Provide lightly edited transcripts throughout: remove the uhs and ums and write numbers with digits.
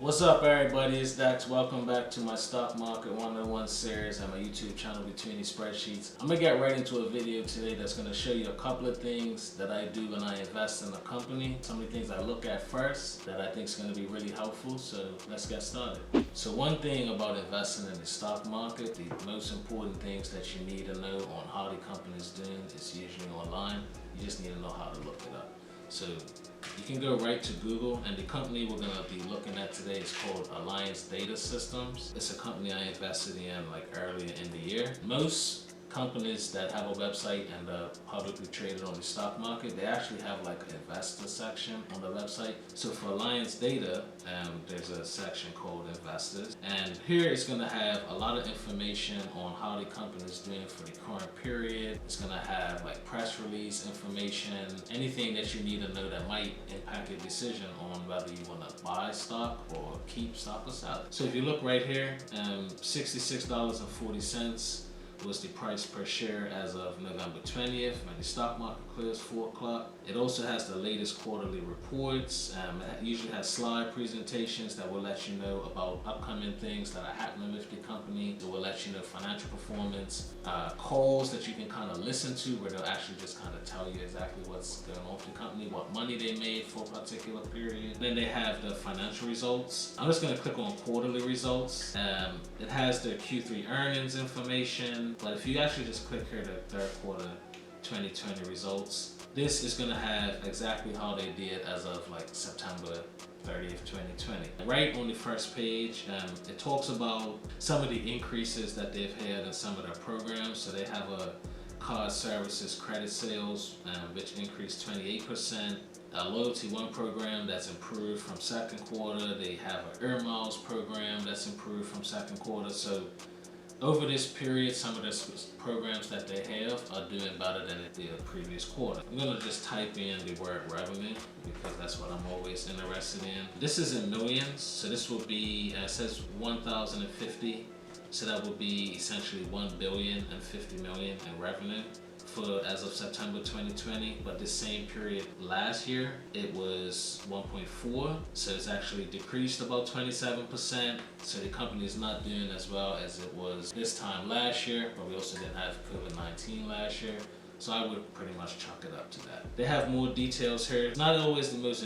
What's up, everybody? It's Dex. Welcome back to my Stock Market 101 series and my YouTube channel, Between These Spreadsheets. I'm going to get right into a video today that's going to show you a couple of things that I do when I invest in a company. Some of the things I look at first that I think is going to be really helpful. So let's get started. So one thing about investing in the stock market, the most important things that you need to know on how the company is doing is usually online. You just need to know how to look it up. So you can go right to Google, and the company we're going to be looking at today is called Alliance Data Systems. It's a company I invested in like earlier in the year. Most companies that have a website and are publicly traded on the stock market, they actually have like an investor section on the website. So for Alliance Data, there's a section called Investors, and here it's going to have a lot of information on how the company is doing for the current period. It's going to have like press release information, anything that you need to know that might impact your decision on whether you want to buy stock or keep stock or sell it. So if you look right here, $66.40 was the price per share as of November 20th when the stock market closed 4 o'clock. It also has the latest quarterly reports. It usually has slide presentations that will let you know about upcoming things that are happening with the company. It will let you know financial performance, calls that you can kind of listen to where they'll actually just kind of tell you exactly what's going on with the company, what money they made for a particular period. Then they have the financial results. I'm just going to click on quarterly results. It has the Q3 earnings information, but if you actually just click here, the third quarter 2020 results, this is going to have exactly how they did as of like September 30th, 2020. Right on the first page, it talks about some of the increases that they've had in some of their programs. So they have a card services credit sales, which increased 28%. A Loyalty One program that's improved from second quarter. They have an Air Miles program that's improved from second quarter. So over this period, some of the programs that they have are doing better than the previous quarter. I'm going to just type in the word revenue because that's what I'm always interested in. This is in millions, so this will be, it says 1,050, so that would be essentially 1,050,000,000 in revenue for as of September 2020, but the same period last year it was 1.4, so it's actually decreased about 27%. So the company is not doing as well as it was this time last year, but we also didn't have COVID-19 last year. So I would pretty much chalk it up to that. They have more details here. Not always the most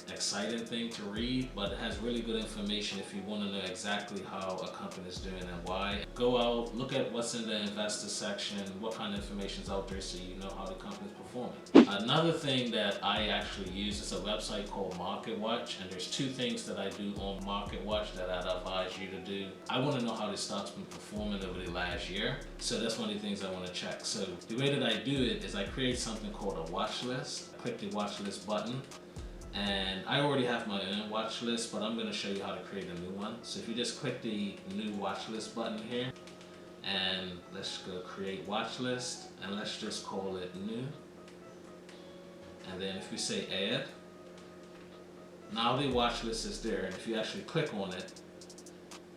exciting thing to read, but it has really good information if you want to know exactly how a company is doing and why. Go out, look at what's in the investor section, what kind of information is out there so you know how the company is performing. Another thing that I actually use is a website called Market Watch, and there's two things that I do on Market Watch that I'd advise you to do. I want to know how the stock's been performing over the last year, so that's one of the things I want to check. So the way that I do it is I create something called a watch list. I click the watch list button, and I already have my own watch list, but I'm going to show you how to create a new one. So if you just click the new watch list button here, and let's go create watch list, and let's just call it new. And then if we say add, now the watch list is there, and if you actually click on it,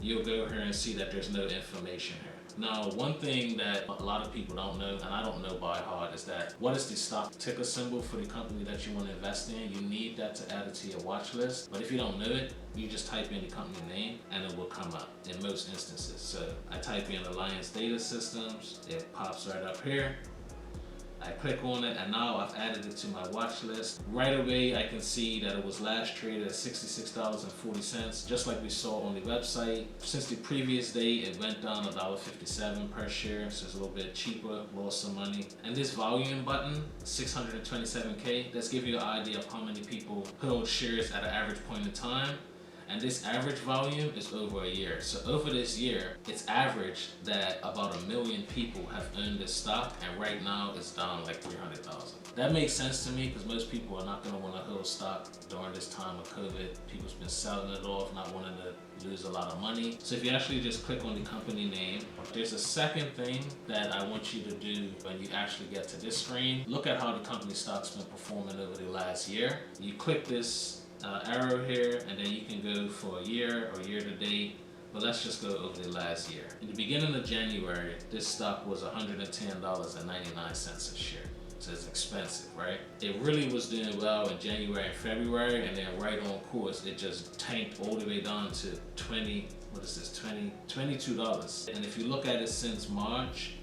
you'll go here and see that there's no information here. Now, one thing that a lot of people don't know, and I don't know by heart, is that what is the stock ticker symbol for the company that you want to invest in? You need that to add it to your watch list. But if you don't know it, you just type in the company name and it will come up in most instances. So I type in Alliance Data Systems, it pops right up here. I click on it, and now I've added it to my watch list. Right away, I can see that it was last traded at $66.40, just like we saw on the website. Since the previous day, it went down $1.57 per share, so it's a little bit cheaper, lost some money. And this volume button, 627K, that's give you an idea of how many people hold shares at an average point in time. And this average volume is over a year. So over this year, it's averaged that about 1 million people have owned this stock, and right now it's down like 300,000. That makes sense to me because most people are not going to want to hold stock during this time of COVID. People's been selling it off, not wanting to lose a lot of money. So if you actually just click on the company name, there's a second thing that I want you to do when you actually get to this screen. Look at how the company stock's been performing over the last year. You click this arrow here, and then you can go for a year or year to date, but let's just go over the last year. In the beginning of January, this stock was $110.99 a share. So it's expensive, right? It really was doing well in January and February, and then right on course, it just tanked all the way down to $22. And if you look at it since March,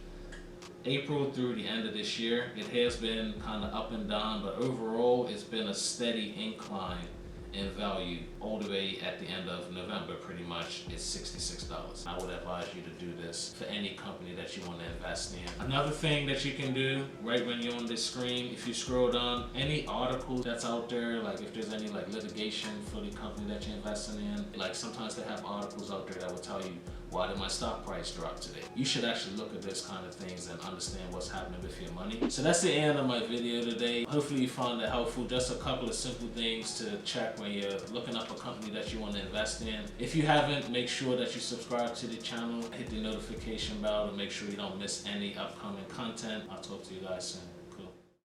April through the end of this year, it has been kind of up and down, but overall, it's been a steady incline in value all the way at the end of November. Pretty much it's $66. I would advise you to do this for any company that you want to invest in. Another thing that you can do right when you're on this screen, if you scroll down, any article that's out there, like if there's any like litigation for the company that you're investing in, like sometimes they have articles out there that will tell you, why did my stock price drop today? You should actually look at this kind of things and understand what's happening with your money. So that's the end of my video today. Hopefully you found it helpful. Just a couple of simple things to check when you're looking up a company that you want to invest in. If you haven't, make sure that you subscribe to the channel, hit the notification bell to make sure you don't miss any upcoming content. I'll talk to you guys soon.